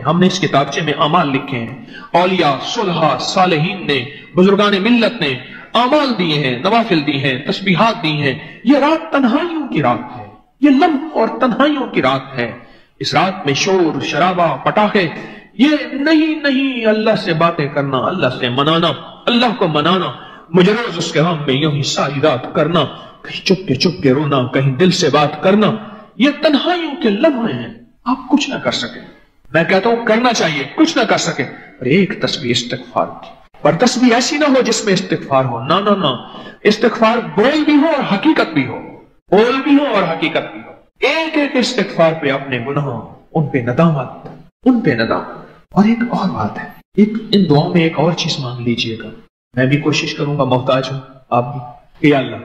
ہم نے اس کتابچے میں اعمال لکھے ہیں، اولیاء، صلحاء، صالحین نے، بزرگان ملت نے اعمال دیے ہیں، نوافل دی ہیں، تسبیحات دی ہیں۔ یہ رات تنہائیوں کی رات ہے، یہ لمح اور تنہائیوں کی رات ہے۔ اس رات میں شور شرابہ پٹاخے یہ نہیں، اللہ سے باتیں کرنا، اللہ سے منانا، اللہ کو منانا، مجرد اس کے غم میں یوں ہی ساری رات کرنا، کہیں چپ کے رونا، کہیں دل سے بات کرنا، یہ تنہائیوں کے لمحے ہیں۔ آپ کچھ نہ کر سکے، میں کہتا ہوں کرنا چاہیے، کچھ نہ کر سکے، پر ایک تسبیح استغفار کی، پر تسبیح ایسی نہ ہو جس میں استغفار ہو، نہ، استغفار بول بھی ہو اور حقیقت بھی ہو، بول بھی ہو اور حقیقت بھی ہو۔ ایک استغفار پہ اپنے گناہوں، ان پہ ندامت، اور ایک اور بات ہے، ان دعاؤں میں ایک اور چیز مانگ لیجئے گا، میں بھی کوشش کروں گا، محتاج ہوں آپ بھی، کہ یا اللہ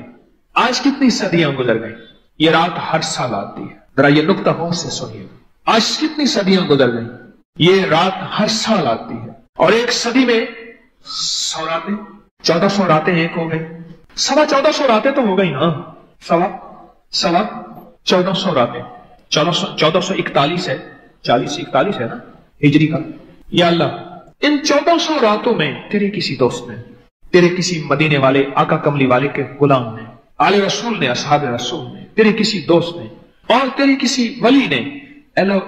آج کتنی صدیاں گزر گئیں، یہ رات ہر سال آتی ہے، ذرا یہ نقطہ غور سے سنیے، آج کتنی صدیاں گزر گئیں، یہ رات ہر سال آتی ہے، اور ایک صدی میں 100 راتیں، 1400 راتیں ایک ہو گئی، 1450 راتیں تو ہو گئی نا، 1450 راتیں، 1441 ہے، 4041 ہے نا ہجری کا۔ یا اللہ ان 1400 راتوں میں تیرے کسی دوست نے، تیرے کسی مدینے والے آقا کملی والے کے غلام نے، آل رسول نے، اصحاب رسول نے، تیرے کسی دوست نے اور تیرے کسی ولی نے، اے اللہ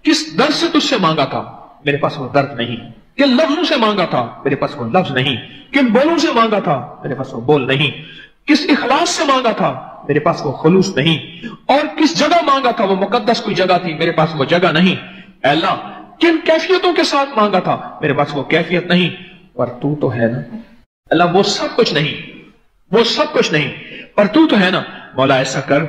کس درد سے تجھ سے مانگا تھا، میرے پاس وہ درد نہیں، کن لفظوں سے مانگا تھا، میرے پاس وہ لفظ نہیں، کن بولوں سے مانگا تھا، میرے پاس وہ بول نہیں، کس اخلاص سے مانگا تھا، میرے پاس وہ خلوص نہیں، اور کس جگہ مانگا تھا، وہ مقدس کوئی جگہ تھی، میرے پاس وہ جگہ نہیں، اے اللہ کن کیفیتوں کے ساتھ مانگا تھا، میرے پاس وہ کیفیت نہیں، پر تو تو ہے نا اللہ، وہ سب کچھ نہیں، پر تو ہے نا مولا، ایسا کر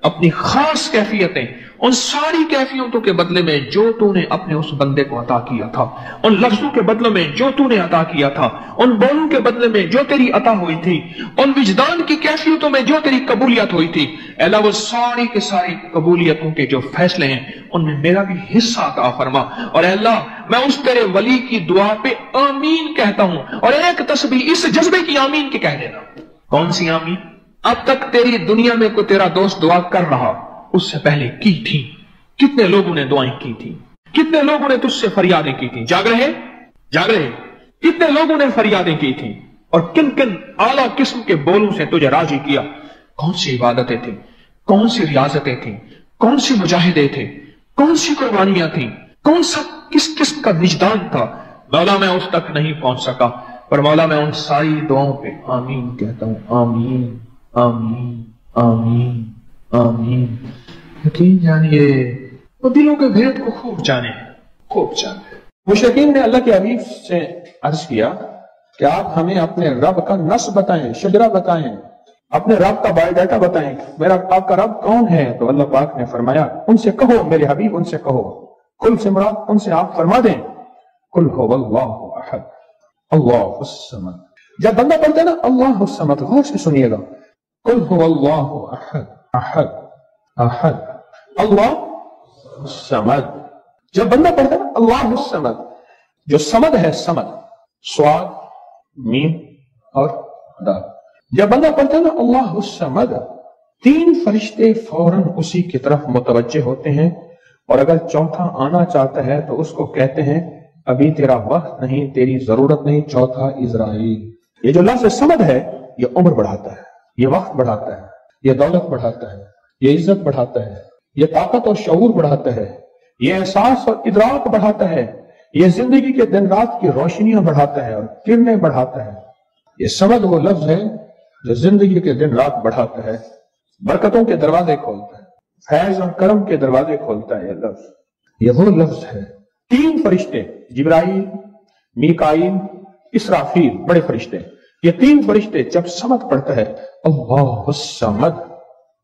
اپنی خاص کیفیتیں، ان ساری کیفیتوں کے بدلے میں جو تو نے اپنے اس بندے کو عطا کیا تھا، ان لفظوں کے بدلے میں جو تو نے عطا کیا تھا، ان بولوں کے بدلے میں جو تیری عطا ہوئی تھی، ان وجدان کی کیفیتوں میں جو تیری قبولیت ہوئی تھی، اے اللہ وہ ساری کے ساری قبولیتوں کے جو فیصلے ہیں ان میں میرا بھی حصہ عطا فرما، اور اے اللہ میں اس تیرے ولی کی دعا پہ آمین کہتا ہوں، اور ایک تسبیح اس جذبے کی آمین کی کہہ دینا۔ کون سی آمین؟ اب تک تیری دنیا میں کوئی تیرا دوست دعا کر رہا اس سے پہلے کی تھی، کتنے لوگوں نے دعائیں کی تھی، کتنے لوگوں نے تجھ سے فریادیں کی تھی، جاگ رہے کتنے لوگوں نے فریادیں کی تھی، اور کن اعلیٰ قسم کے بولوں سے تجھے راضی کیا، کون سی عبادتیں تھیں، کون سی ریاضتیں تھیں، کون سی مجاہدے تھے، کون سی قربانیاں تھیں، کون سا کس قسم کا وجدان تھا، مولا میں اس تک نہیں پہنچ سکا، پر مولا میں ان ساری دعاؤں پہ آمین کہتا ہوں، آمین آمین آمین آمین۔ یقین جانیے وہ دلوں کے بھید کو خوب جانے۔ مشرکین نے اللہ کے حبیب سے عرض کیا کہ آپ ہمیں اپنے رب کا نصب بتائیں، شجرہ بتائیں، اپنے رب کا بایو ڈیٹا بتائیں، میرا آپ کا رب کون ہے؟ تو اللہ پاک نے فرمایا ان سے کہو، میرے حبیب ان سے کہو، کل سے مراد ان سے آپ فرما دیں، قل هو اللہ احد اللہ الصمد۔ جب بندہ پڑھتے نا اللہ الصمد، غور سے سنیے گا، قل هو اللہ احد احد احد اللہ الصمد، جب بندہ پڑھتا نا اللہ الصمد، جو صمد ہے، صمد سواد میم اور دال، جب بندہ پڑھتا نا اللہ الصمد، 3 فرشتے فوراً اسی کی طرف متوجہ ہوتے ہیں، اور اگر چوتھا آنا چاہتا ہے تو اس کو کہتے ہیں ابھی تیرا وقت نہیں، تیری ضرورت نہیں، چوتھا اسرائیل۔ یہ جو لفظ صمد ہے یہ عمر بڑھاتا ہے، یہ وقت بڑھاتا ہے، یہ دولت بڑھاتا ہے، یہ عزت بڑھاتا ہے، یہ طاقت اور شعور بڑھاتا ہے، یہ احساس اور ادراک بڑھاتا ہے، یہ زندگی کے دن رات کی روشنیاں بڑھاتا ہے اور کرنیں بڑھاتا ہے۔ یہ صمد وہ لفظ ہے جو زندگی کے دن رات بڑھاتا ہے، برکتوں کے دروازے کھولتا ہے، فیض اور کرم کے دروازے کھولتا ہے۔ یہ لفظ، یہ وہ لفظ ہے۔ 3 فرشتے، جبرائیل، میکائیل، اسرافیل، بڑے فرشتے، یہ 3 فرشتے جب صمد پڑھتا ہے اللہ الصمد،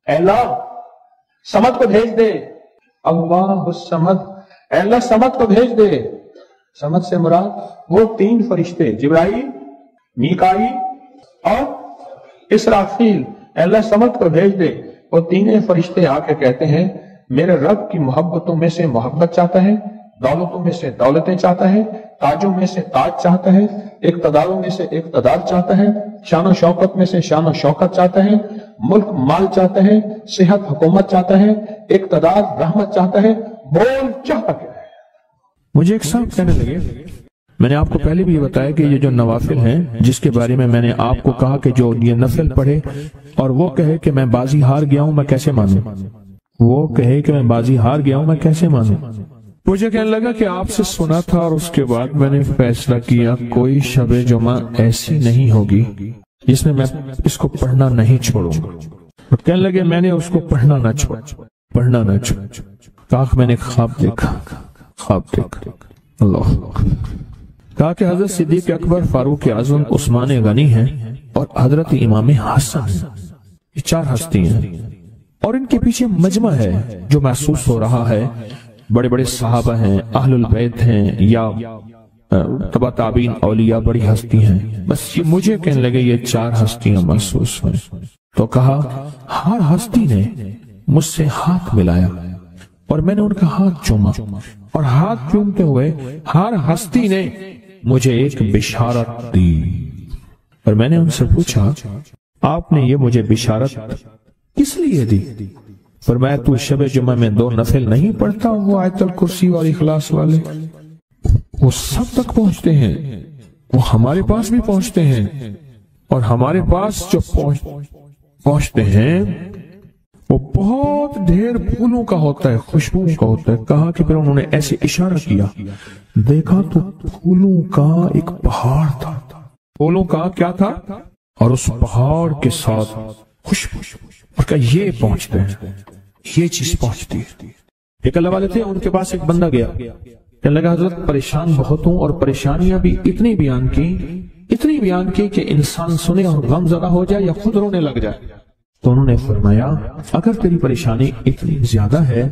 اے اللہ صمد کو بھیج دے، اللہ الصمد، اے اللہ صمد کو بھیج دے۔ صمد سے مراد وہ 3 فرشتے، جبرائیل، میکائیل اور اسرافیل، اے اللہ صمد کو بھیج دے۔ وہ 3 فرشتے آ کے کہتے ہیں میرے رب کی محبتوں میں سے محبت چاہتا ہے، دولتوں میں سے دولتیں چاہتا ہے، تاجوں میں سے تاج چاہتا ہے، اقتداروں میں سے اقتدار چاہتا ہے، شان و شوکت میں سے شان و شوکت چاہتا ہے، ملک مال چاہتا ہے، صحت حکومت چاہتا ہے، اقتدار رحمت چاہتا ہے۔ بول چاہتا کیا ہے؟ مجھے ایک صاحب کہنے لگے، میں نے آپ کو پہلے بھی یہ بتایا کہ یہ جو نوافل ہیں جس کے بارے میں نے آپ کو کہا کہ جو یہ نفل پڑھے اور وہ کہے کہ میں بازی ہار گیا ہوں، میں کیسے مانوں؟ وہ کہے کہ میں بازی ہار گیا ہوں، میں کیسے مانوں؟ مجھے کہنے لگا کہ آپ سے سنا تھا اور اس کے بعد میں نے فیصلہ کیا کوئی شب جمعہ ایسی نہیں ہوگی جس میں اس کو پڑھنا نہیں چھوڑوں گا۔ کہنے لگے میں نے اس کو پڑھنا نہ چھوڑ کہا میں نے خواب دیکھا اللہ، کہا کہ حضرت صدیق اکبر، فاروق اعظم، عثمان غنی ہیں اور حضرت امام حسن ہیں، یہ 4 ہستی ہیں اور ان کے پیچھے مجمع ہے جو محسوس ہو رہا ہے، بڑے بڑے صحابہ ہیں، اہل البیت ہیں یا تبع تابعین اولیاء، بڑی ہستی ہیں، بس یہ مجھے کہنے لگے یہ 4 ہستیاں محسوس ہوئیں۔ تو کہا ہر ہستی نے مجھ سے ہاتھ ملایا اور میں نے ان کا ہاتھ چوما اور ہاتھ چومتے ہوئے ہر ہستی نے مجھے ایک بشارت دی اور میں نے ان سے پوچھا آپ نے یہ مجھے بشارت کس لیے دی؟ فرمایا تو شب جمعہ میں 2 نفل نہیں پڑھتا؟ وہ آیت الکرسی اور اخلاص والے وہ سب تک پہنچتے ہیں، وہ ہمارے پاس بھی پہنچتے ہیں اور ہمارے پاس جو پہنچتے ہیں وہ بہت ڈھیر پھولوں کا ہوتا ہے، خوشبو کا ہوتا ہے۔ کہا کہ پھر انہوں نے ایسے اشارہ کیا، دیکھا تو پھولوں کا ایک پہاڑ تھا، پھولوں کا کیا تھا اور اس پہاڑ کے ساتھ خوشبو، اور کہا یہ پہنچتے ہیں، یہ چیز پہنچتی ہے۔ ایک اللہ والے تھے، ان کے پاس ایک بندہ گیا، کہنے لگا حضرت پریشان بہت ہوں اور پریشانیاں بھی اتنی بیان کی کہ انسان سنے اور غم زدہ ہو جائے یا خود رونے لگ جائے۔ تو انہوں نے فرمایا اگر تیری پریشانی اتنی زیادہ ہے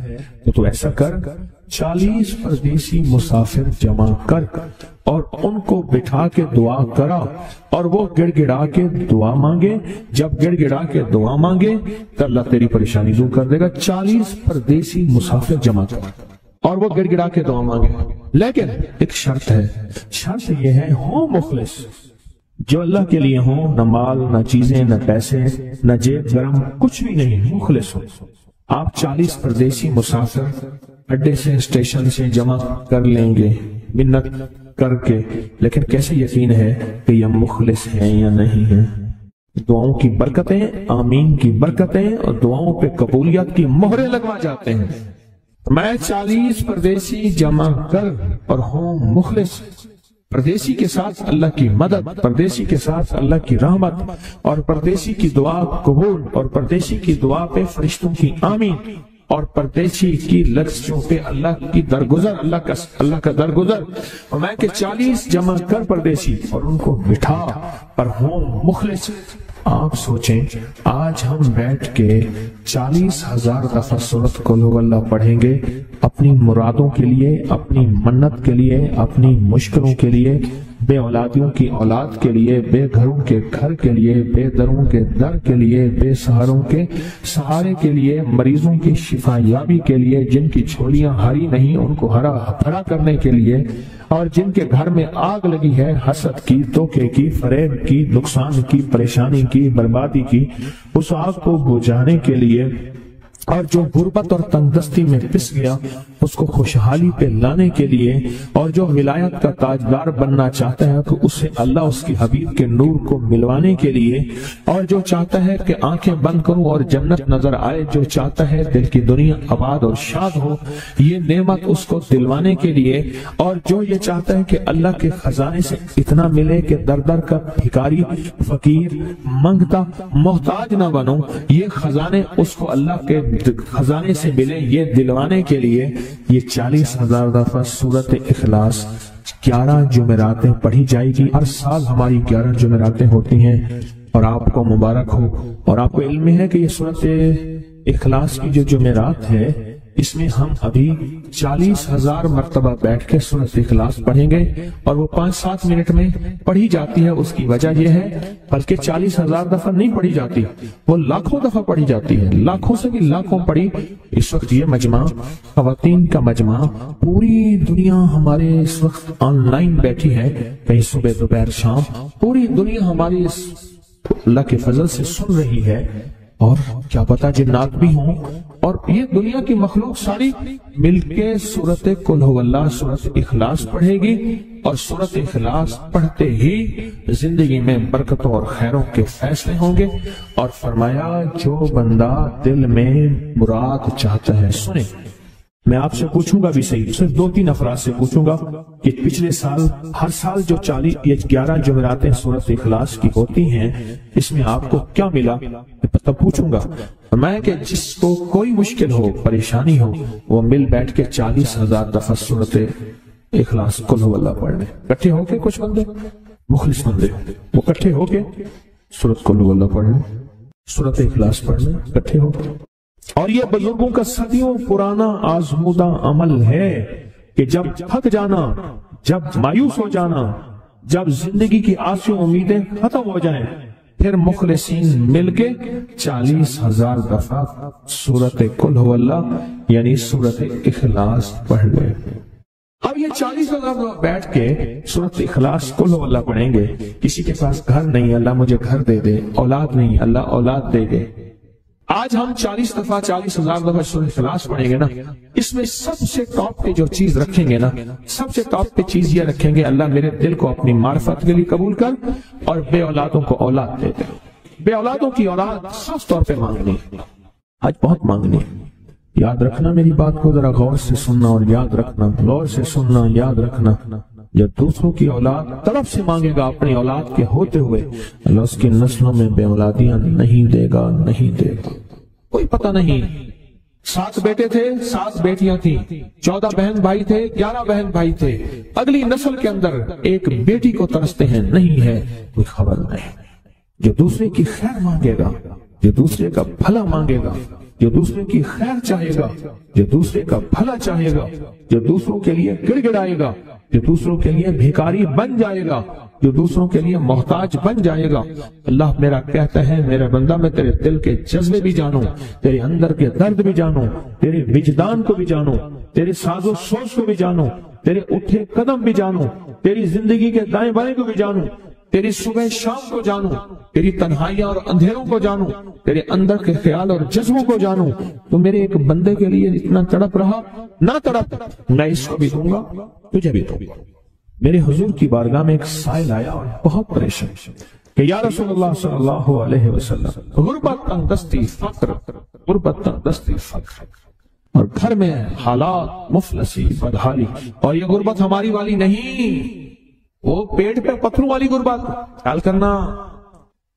تو ایسا کر، 40 پردیسی مسافر جمع کر اور ان کو بٹھا کے دعا کرا اور وہ گڑ گڑا کے دعا مانگے، جب گڑ گڑا کے دعا مانگے تو اللہ تیری پریشانی دور کر دے گا۔ 40 پردیسی مسافر جمع کر اور وہ گڑ گڑا کے دعا مانگے، لیکن ایک شرط ہے، شرط یہ ہے ہو مخلص، جو اللہ کے لیے ہوں، نہ مال نہ چیزیں نہ پیسے نہ جیب گرم، کچھ بھی نہیں، مخلص ہو۔ آپ 40 پردیسی مسافر اڈے سے اسٹیشن سے جمع کر لیں گے منت کر کے، لیکن کیسے یقین ہے کہ یہ مخلص ہیں یا نہیں ہیں؟ دعاؤں کی برکتیں، آمین کی برکتیں اور دعاؤں پہ قبولیت کی مہریں لگوا جاتے ہیں۔ میں 40 پردیسی جمع کر اور ہوں مخلص، پردیسی کے ساتھ اللہ کی مدد، پردیسی کے ساتھ اللہ کی رحمت اور پردیسی کی دعا قبول اور پردیسی کی دعا پہ فرشتوں کی آمین اور پردیسی کی لفظوں پہ اللہ کی درگزر، اللہ کا درگزر۔ اور میں کہ 40 جمع کر پردیسی اور ان کو بٹھا اور ہوں مخلص۔ آپ سوچیں آج ہم بیٹھ کے 40,000 دفعہ سورۃ قل ہو اللہ پڑھیں گے اپنی مرادوں کے لیے، اپنی منت کے لیے، اپنی مشکلوں کے لیے، بے اولادیوں کی اولاد کے لیے، بے گھروں کے گھر کے لیے، بے دروں کے در کے لیے، بے سہاروں کے سہارے کے لیے، مریضوں کی شفا یابی کے لیے، جن کی جھولیاں ہری نہیں ان کو ہرا بھرا کرنے کے لیے، اور جن کے گھر میں آگ لگی ہے حسد کی، دھوکے کی، فریب کی، نقصان کی، پریشانی کی، بربادی کی، اس آگ کو بجھانے کے لیے، اور جو غربت اور تنگدستی میں پس گیا اس کو خوشحالی پہ لانے کے لیے، اور جو ولایت کا تاجدار بننا چاہتا ہے تو اسے اللہ اس کی حبیب کے نور کو ملوانے کے لیے، اور جو چاہتا ہے کہ آنکھیں بند کروں اور جنت نظر آئے، جو چاہتا ہے دل کی دنیا آباد اور شاد ہو، یہ نعمت اس کو دلوانے کے لیے، اور جو یہ چاہتا ہے کہ اللہ کے خزانے سے اتنا ملے کہ در در کا بھکاری، فقیر، منگتا، محتاج نہ بنو، یہ خزانے اس کو اللہ کے خزانے سے ملے، یہ دلوانے کے لیے یہ 40,000 دفعہ سورۃ اخلاص 11 جمعراتیں پڑھی جائے گی۔ ہر سال ہماری 11 جمعراتیں ہوتی ہیں اور آپ کو مبارک ہو۔ اور آپ کو علم ہے کہ یہ سورۃ اخلاص کی جو جمعرات ہے اس میں ہم ابھی 40,000 مرتبہ بیٹھ کے سورۃ اخلاص پڑھیں گے، اور وہ 5-7 منٹ میں پڑھی جاتی ہے۔ اس کی وجہ یہ ہے بلکہ 40,000 دفعہ نہیں پڑھی جاتی، وہ لاکھوں دفعہ پڑھی جاتی ہے، لاکھوں سے بھی لاکھوں پڑھی۔ اس وقت یہ مجمع، خواتین کا مجمع، پوری دنیا ہمارے اس وقت آن لائن بیٹھی ہے، کہیں صبح دوپہر شام، پوری دنیا ہماری اللہ کے فضل سے سن رہی ہے، اور کیا پتا جنات بھی ہوں اور یہ دنیا کی مخلوق ساری مل کے سورت قل هو اللہ، سورت اخلاص پڑھے گی، اور سورت اخلاص پڑھتے ہی زندگی میں برکتوں اور خیروں کے فیصلے ہوں گے۔ اور فرمایا جو بندہ دل میں مراد چاہتا ہے، سنیں میں آپ سے پوچھوں گا بھی صحیح، صرف 2-3 افراد سے پوچھوں گا کہ پچھلے سال ہر سال جو 11 جمعراتیں سورت اخلاص کی ہوتی ہیں، اس میں آپ کو کیا ملا؟ تب پوچھوں گا۔ میں کہ جس کو کوئی مشکل ہو، پریشانی ہو، وہ مل بیٹھ کے 40,000 دفعہ سورت اخلاص قل هو اللہ پڑھ لیں، اکٹھے ہو کے۔ کچھ بندے مخلص بندے وہ اکٹھے ہو کے سورت قل هو اللہ پڑھ لیں، سورت اخلاص پڑھ لیں اکٹھے ہو کے۔ اور یہ بزرگوں کا صدیوں پرانا آزمودہ عمل ہے کہ جب تھک جانا، جب مایوس ہو جانا، جب زندگی کی آسیں امیدیں ختم ہو جائیں، پھر مخلصین مل کے 40,000 دفعہ سورت قل هو اللہ یعنی سورت اخلاص پڑھ لیں۔ اب یہ 40,000 دفعہ بیٹھ کے سورت اخلاص قل هو اللہ پڑھیں گے۔ کسی کے پاس گھر نہیں، اللہ مجھے گھر دے دے، اولاد نہیں، اللہ اولاد دے دے۔ آج ہم 40,000 دفعہ سورۃ اخلاص پڑھیں گے نا، اس میں سب سے ٹاپ پہ جو چیز رکھیں گے نا، سب سے ٹاپ پہ چیز یہ رکھیں گے، اللہ میرے دل کو اپنی معرفت کے لیے قبول کر اور بے اولادوں کو اولاد دے دے۔ بے اولادوں کی اولاد خاص طور پہ مانگنی، آج بہت مانگنی۔ یاد رکھنا میری بات کو، ذرا غور سے سننا اور یاد رکھنا، غور سے سننا یاد رکھنا۔ جب دوسروں کی اولاد طرف سے مانگے گا اپنی اولاد کے ہوتے ہوئے، اللہ اس کی نسلوں میں بے اولادیاں نہیں دے گا، نہیں دے گا۔ کوئی پتہ نہیں، 7 بیٹے تھے، 7 بیٹیاں تھیں، 14 بہن بھائی تھے، 11 بہن بھائی تھے، اگلی نسل کے اندر ایک بیٹی کو ترستے ہیں، نہیں ہے، کوئی خبر نہیں۔ جو دوسرے کی خیر مانگے گا، جو دوسرے کا بھلا مانگے گا، جو دوسرے کی خیر چاہے گا، جو دوسرے کا بھلا چاہے گا، جو دوسروں کے لیے گڑ گڑائے گا، جو دوسروں کے لیے بھیکاری بن جائے گا، جو دوسروں کے لیے محتاج بن جائے گا، اللہ میرا کہتا ہے میرے بندہ میں تیرے دل کے جذبے بھی جانوں، تیرے اندر کے درد بھی جانوں، تیرے وجدان کو بھی جانوں، تیرے ساز و سوچ کو بھی جانوں، تیرے اٹھے قدم بھی جانوں، تیری زندگی کے دائیں بائیں کو بھی جانوں، تیری صبح شام کو جانوں، تیری تنہائیاں اور اندھیروں کو جانوں، تیرے اندر کے خیال اور جذبوں کو جانوں۔ تو میرے ایک بندے کے لیے اتنا تڑپ رہا، نہ تڑپ، میں اس کو بھی دوں گا، تجھے بھی دوں گا۔ میرے حضور کی بارگاہ میں ایک سائل آیا اور بہت پریشان کہ یا رسول اللہ صلی اللہ علیہ وسلم، غربت تنگدستی فقر، غربت تنگدستی فقر، اور گھر میں حالات مفلسی بدحالی، اور یہ غربت ہماری والی نہیں، وہ پیٹ پہ پتھروں والی غربت۔ خیال کرنا،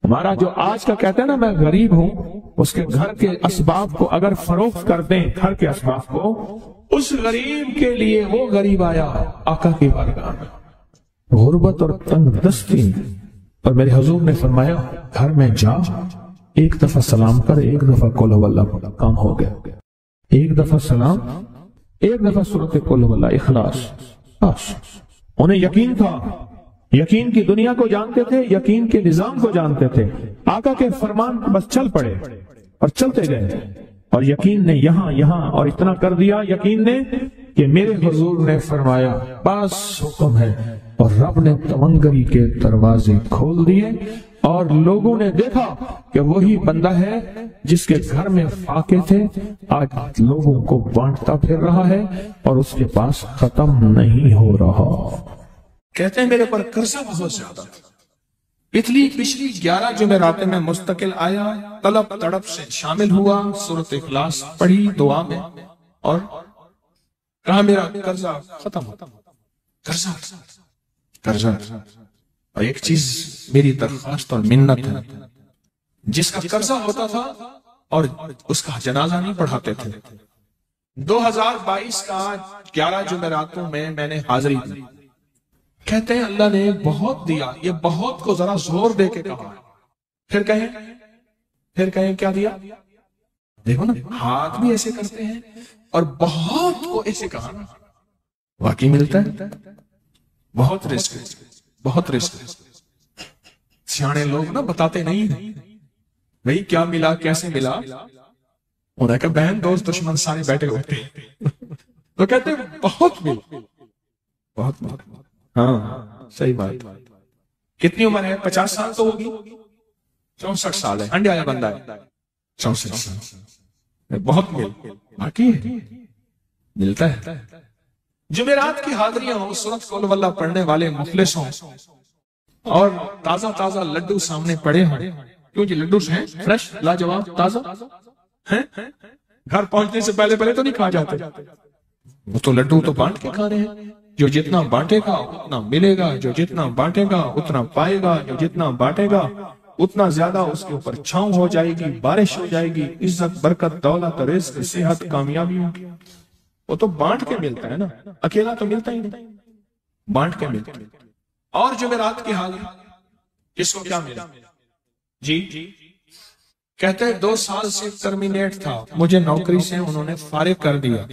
ہمارا جو آج کا کہتے ہیں نا میں غریب ہوں، اس کے گھر کے اسباب کو اگر فروخت کر دیں، گھر کے اسباب کو، اس غریب کے لیے وہ غریب آیا آقا کی بارگاہ میں، غربت اور تنگ دستی۔ اور میرے حضور نے فرمایا گھر میں جا، ایک دفعہ سلام کر، ایک دفعہ قل هو اللہ پڑھ، کام ہو گیا۔ ایک دفعہ سلام، ایک دفعہ سورۃ قل هو اللہ اخلاص، بس۔ انہیں یقین تھا، یقین کی دنیا کو جانتے تھے، یقین کے نظام کو جانتے تھے، آقا کے فرمان بس چل پڑے اور چلتے گئے، اور یقین نے یہاں اور اتنا کر دیا یقین نے کہ میرے حضور نے فرمایا بس حکم ہے، اور رب نے تمنگری کے دروازے کھول دیے، اور لوگوں نے دیکھا کہ وہی بندہ ہے جس کے گھر میں فاقے تھے، آج لوگوں کو بانٹتا پھر رہا ہے اور اس کے پاس ختم نہیں ہو رہا۔ کہتے ہیں میرے پر قرضہ بہت زیادہ تھا، پچھلی 11 جمعراتیں میں مستقل آیا، طلب تڑپ سے شامل ہوا، سورۃ اخلاص پڑھی دعا میں، اور کہا میرا قرضہ ختم ہوتا، قرضہ۔ اور ایک چیز میری درخواست اور منت ہے، جس کا قرضہ ہوتا تھا اور اس کا جنازہ نہیں پڑھاتے تھے، 2022 کا 11 جمعراتوں میں نے حاضری دی۔ کہتے ہیں اللہ نے بہت دیا، یہ بہت کو ذرا زور دے کے کہا، پھر کہیں کیا دیا؟ دیکھو نا، ہاتھ بھی ایسے کرتے ہیں اور بہت کو ایسے کہا، واقعی ملتا ہے، بہت رزق، بہت رزق۔ سیانے لوگ نا بتاتے نہیں ہیں بھئی کیا ملا، کیسے ملا، انہوں نے کہا بہن دوست دشمن سارے بیٹھے ہوتے ہیں تو کہتے ہیں بہت ملا، بہت بہت۔ ہاں صحیح بات۔ کتنی عمر ہے؟ 50 سال تو ہوگی، 64 سال ہے، انڈے آیا بندہ ہے، 64 سال۔ بہت باقی ہے، ملتا ہے۔ جمعرات کی حاضریاں ہوں، سورت قل واللہ پڑھنے والے مخلص ہوں، اور تازہ تازہ لڈو سامنے پڑے ہوں، کیوں جی لڈو ہیں فریش لاجواب تازہ ہیں، گھر پہنچنے سے پہلے پہلے تو نہیں کھا جاتے، وہ تو لڈو تو بانٹ کے کھانے ہیں، جو جتنا بانٹے گا اتنا ملے گا، جو جتنا بانٹے گا اتنا پائے گا، جو جتنا بانٹے گا اتنا زیادہ اس کے اوپر چھاؤں ہو جائے گی، بارش ہو جائے گی، عزت برکت دولت رزق صحت کامیابی ہوگی۔ وہ تو بانٹ کے ملتا ہے نا، اکیلا تو ملتا ہی نہیں، بانٹ کے ملتا ہے۔ اور جمعرات کی حاضری کس کو کیا ملا؟ جی کہتے ہیں 2 سال سے ٹرمینیٹ تھا، مجھے نوکری سے انہوں نے فارغ کر دیا،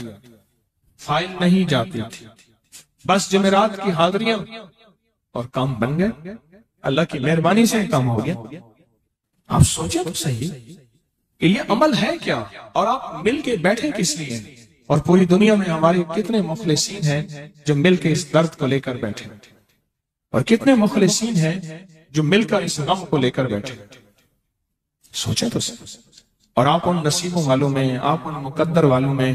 فائل نہیں جاتی تھی، بس جمعرات کی حاضریاں اور کام بن گئے، اللہ کی مہربانی سے کام ہو گیا۔ آپ سوچیں تو صحیح کہ یہ عمل ہے کیا، اور آپ مل کے بیٹھے کس لیے، اور پوری دنیا میں ہمارے کتنے مخلصین ہیں جو مل کے اس درد کو لے کر بیٹھے، اور کتنے مخلصین ہیں جو مل کر اس غم کو لے کر بیٹھے۔ سوچیں تو صحیح، اور آپ ان نصیبوں والوں میں، آپ ان مقدر والوں میں،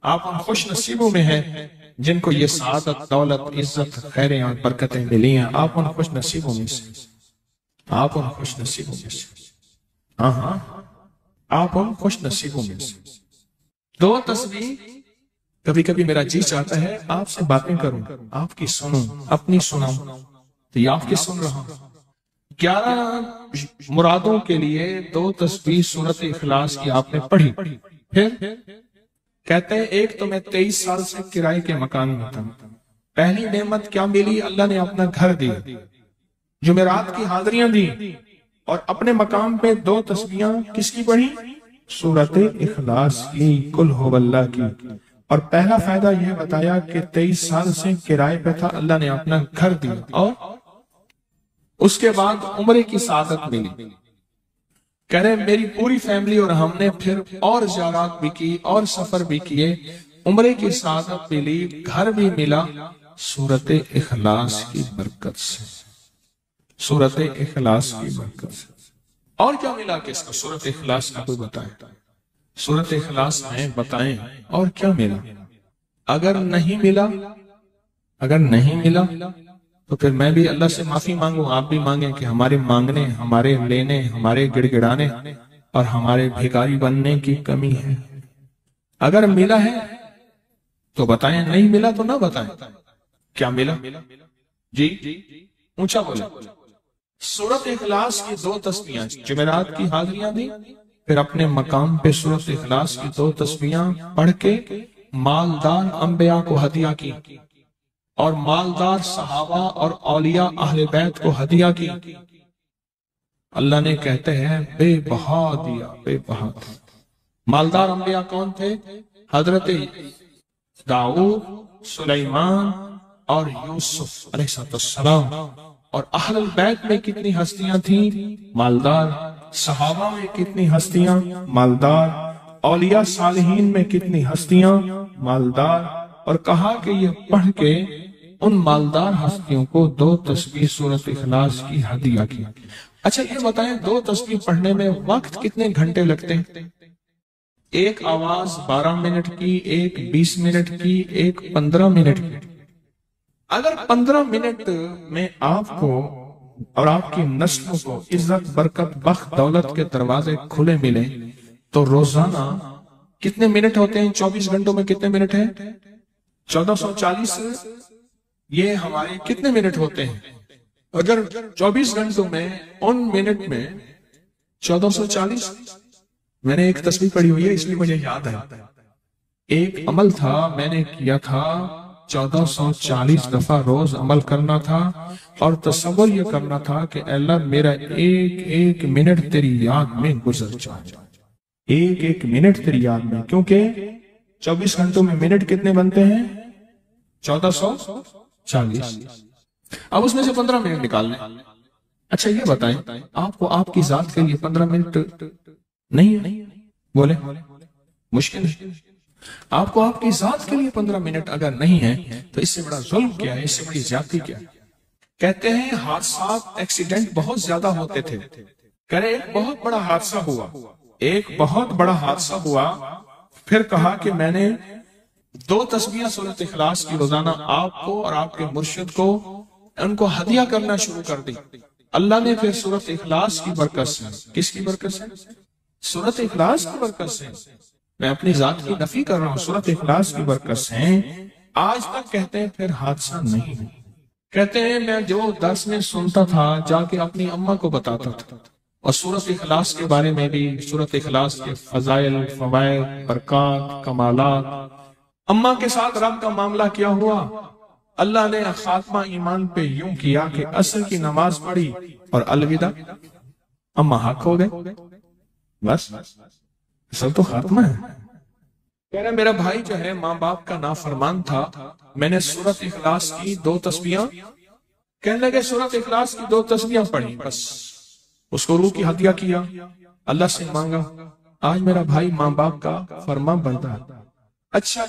آپ ان خوش نصیبوں میں ہیں جن کو یہ سعادت دولت عزت خیریں اور برکتیں ملی ہیں، آپ ان خوش نصیبوں میں سے، آپ ان خوش نصیبوں میں سے، ہاں آپ ان خوش نصیبوں میں سے۔ 2 تصویر کبھی کبھی میرا جی چاہتا ہے آپ سے باتیں کروں، آپ کی سنوں، اپنی سناؤں، تو یہ آپ کی سن رہا ہوں۔ 11 مرادوں کے لیے 2 تصویر سورت اخلاص کی آپ نے پڑھی، پھر کہتے ہیں ایک تو میں 23 سال سے کرائے کے مکان میں تھا، پہلی نعمت کیا ملی، اللہ نے اپنا گھر دیا، جمعرات کی حاضریاں دی، اور اپنے مقام پہ 2 تسبیحاں کس کی پڑھی، سورت اخلاص کی، قل ہو اللہ کی، اور پہلا فائدہ یہ بتایا کہ 23 سال سے کرائے پہ تھا، اللہ نے اپنا گھر دیا، اور اس کے بعد عمرے کی سعادت ملی۔ کہہ رہے میری پوری فیملی اور ہم نے پھر اور زیارات بھی کی اور سفر بھی کیے، عمرے کی سعادت ملی، گھر بھی ملا، سورت اخلاص کی برکت سے، سورت اخلاص کی برکت سے۔ اور کیا ملا کس کو، سورت اخلاص کا کوئی بتائے، سورت اخلاص میں بتائیں اور کیا ملا۔ اگر نہیں ملا تو پھر میں بھی اللہ سے معافی مانگوں، آپ بھی مانگیں کہ ہمارے مانگنے، ہمارے لینے، ہمارے گڑ گڑانے اور ہمارے بھیکاری بننے کی کمی ہے۔ اگر ملا ہے تو بتائیں، نہیں ملا تو نہ بتائیں۔ کیا ملا جی اونچا بولے۔ سورت اخلاص کی 2 تسبیحاں، جمعرات کی حاضریاں دی، پھر اپنے مقام پہ سورت اخلاص کی 2 تسبیحاں پڑھ کے مالدار انبیاء کو ہدیہ کی، اور مالدار صحابہ اور اولیاء اہل بیت کو ہدیہ کی۔ اللہ نے کہتے ہیں بے بہا دیا، بے بہا دیا۔ مالدار انبیاء کون تھے؟ حضرت داؤد، سلیمان اور یوسف علیہ السلام۔ اور اہل البیت میں کتنی ہستیاں تھیں؟ مالدار۔ صحابہ میں کتنی ہستیاں؟ مالدار۔ اولیاء صالحین میں کتنی ہستیاں؟ مالدار۔ اور کہا کہ یہ پڑھ کے ان مالدار ہستیوں کو 2 تسبیح سورت اخلاص کی ہدیہ کی۔ اچھا یہ بتائیں 2 تسبیح پڑھنے میں وقت کتنے گھنٹے لگتے ہیں؟ ایک آواز 12 منٹ کی، ایک 20 منٹ کی، ایک 15 منٹ کی۔ اگر 15 منٹ میں آپ کو اور آپ کی نسلوں کو عزت برکت بخت دولت کے دروازے کھلے ملے تو روزانہ کتنے منٹ ہوتے ہیں؟ 24 گھنٹوں میں کتنے منٹ ہیں؟ 1440۔ یہ ہمارے کتنے منٹ ہوتے ہیں؟ اگر 24 گھنٹوں میں ان منٹ میں 1440، میں نے ایک تسبیح پڑھی ہوئی ہے اس لیے مجھے یاد ہے، ایک عمل تھا میں نے کیا تھا 1440 دفعہ روز عمل کرنا تھا، اور تصور یہ کرنا تھا کہ اے اللہ میرا ایک ایک منٹ تیری یاد میں گزر جائے، ایک ایک منٹ تیری یاد میں، کیونکہ 24 گھنٹوں میں منٹ کتنے بنتے ہیں؟ 1440۔ اب اس میں سے 15 منٹ نکال لیں۔ اچھا یہ بتائیں آپ کو آپ کی ذات کے لیے 15 منٹ نہیں ہے؟ بولے مشکل ہے۔ آپ کو آپ کی ذات کے لیے 15 منٹ اگر نہیں ہے تو اس سے بڑا ظلم کیا ہے، اس سے بڑی زیادتی کیا ہے؟ کہتے ہیں حادثات ایکسیڈنٹ بہت زیادہ ہوتے تھے، کہہ رہے ایک بہت بڑا حادثہ ہوا ایک بہت بڑا حادثہ ہوا، پھر کہا کہ میں نے 2 تسبیحیں سورۃ اخلاص کی روزانہ آپ کو اور آپ کے مرشد کو ان کو ہدیہ کرنا شروع کر دی۔ اللہ نے پھر سورۃ اخلاص کی برکت سے، کس کی برکت سے؟ سورۃ اخلاص کی برکت سے، میں اپنی ذات کی نفی کر رہا ہوں، سورۃ اخلاص کی برکت سے آج تک کہتے ہیں پھر حادثہ نہیں۔ کہتے ہیں میں جو درس میں سنتا تھا جا کے اپنی اماں کو بتاتا تھا، اور سورۃ اخلاص کے بارے میں بھی، سورۃ اخلاص کے فضائل، فوائد، برکات، کمالات۔ اماں کے ساتھ رب کا معاملہ کیا ہوا؟ اللہ نے خاتمہ ایمان پہ یوں کیا کہ عصر کی نماز پڑھی اور الوداع، اماں حق ہو گئے، بس اصل تو خاتمہ ہے۔ کہہ رہا میرا بھائی جو ہے ماں باپ کا نافرمان تھا، میں نے سورۃ اخلاص کی 2 تسبیحاں، کہنے لگے سورۃ اخلاص کی 2 تسبیحاں پڑھی، بس اس کو روح کی ہدیہ کیا، اللہ سے مانگا، آج میرا بھائی ماں باپ کا فرما بردار۔ اچھا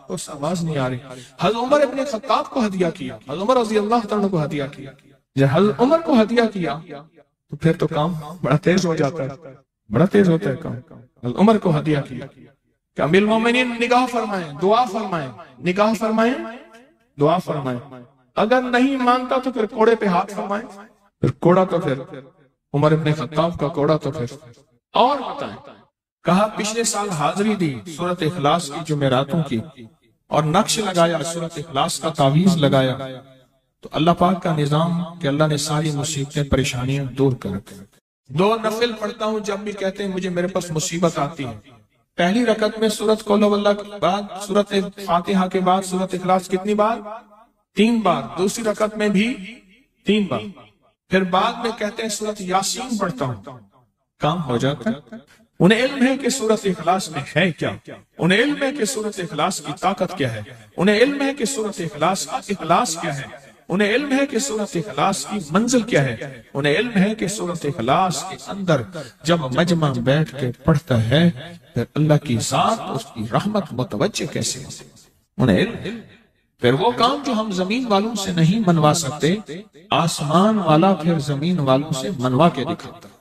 اس آواز نہیں آ رہی۔ حضرت عمر ابن خطاب کو ہدیہ کیا، حضرت عمر رضی اللہ تعالیٰ کو ہدیہ کیا۔ جب حضرت عمر کو ہدیہ کیا تو پھر تو کام بڑا تیز ہو جاتا ہے، بڑا تیز ہوتا ہے کام۔ حضرت عمر کو ہدیہ کیا کہ امیر المومنین نگاہ فرمائیں، دعا فرمائیں، نگاہ فرمائیں، دعا فرمائیں، اگر نہیں مانتا تو پھر کوڑے پہ ہاتھ فرمائیں، پھر کوڑا تو پھر عمر ابن خطاب کا کوڑا تو پھر اور بتائیں۔ کہا پچھلے سال حاضری دی سورۃ اخلاص کی جمعراتوں کی، اور نقش لگایا، سورۃ اخلاص کا تعویذ لگایا، تو اللہ پاک کا نظام کہ اللہ نے ساری مصیبتیں پریشانیاں دور کر دی۔ 2 نفل پڑھتا ہوں جب بھی کہتے ہیں مجھے میرے پاس مصیبت آتی ہے، پہلی رکعت میں سورۃ قل ہو اللہ کے بعد، سورۃ فاتحہ کے بعد سورۃ اخلاص کتنی بار؟ 3 بار، دوسری رکعت میں بھی 3 بار، پھر بعد میں کہتے ہیں سورۃ یاسین پڑھتا ہوں، کام ہو جاتا ہے۔ انہیں علم ہے کہ سورۃ اخلاص میں ہے کیا، انہیں علم ہے کہ سورۃ اخلاص کی طاقت کیا ہے، انہیں علم ہے کہ سورۃ اخلاص کا اخلاص کیا ہے، انہیں علم ہے کہ سورۃ اخلاص کی منزل کیا ہے، انہیں علم ہے کہ سورۃ اخلاص کے اندر جب مجمع بیٹھ کے پڑھتا ہے پھر اللہ کی ذات، اس کی رحمت متوجہ کیسے ہے، انہیں علم۔ پھر وہ کام جو ہم زمین والوں سے نہیں منوا سکتے، آسمان والا پھر زمین والوں سے منوا کے دکھاتا ہے۔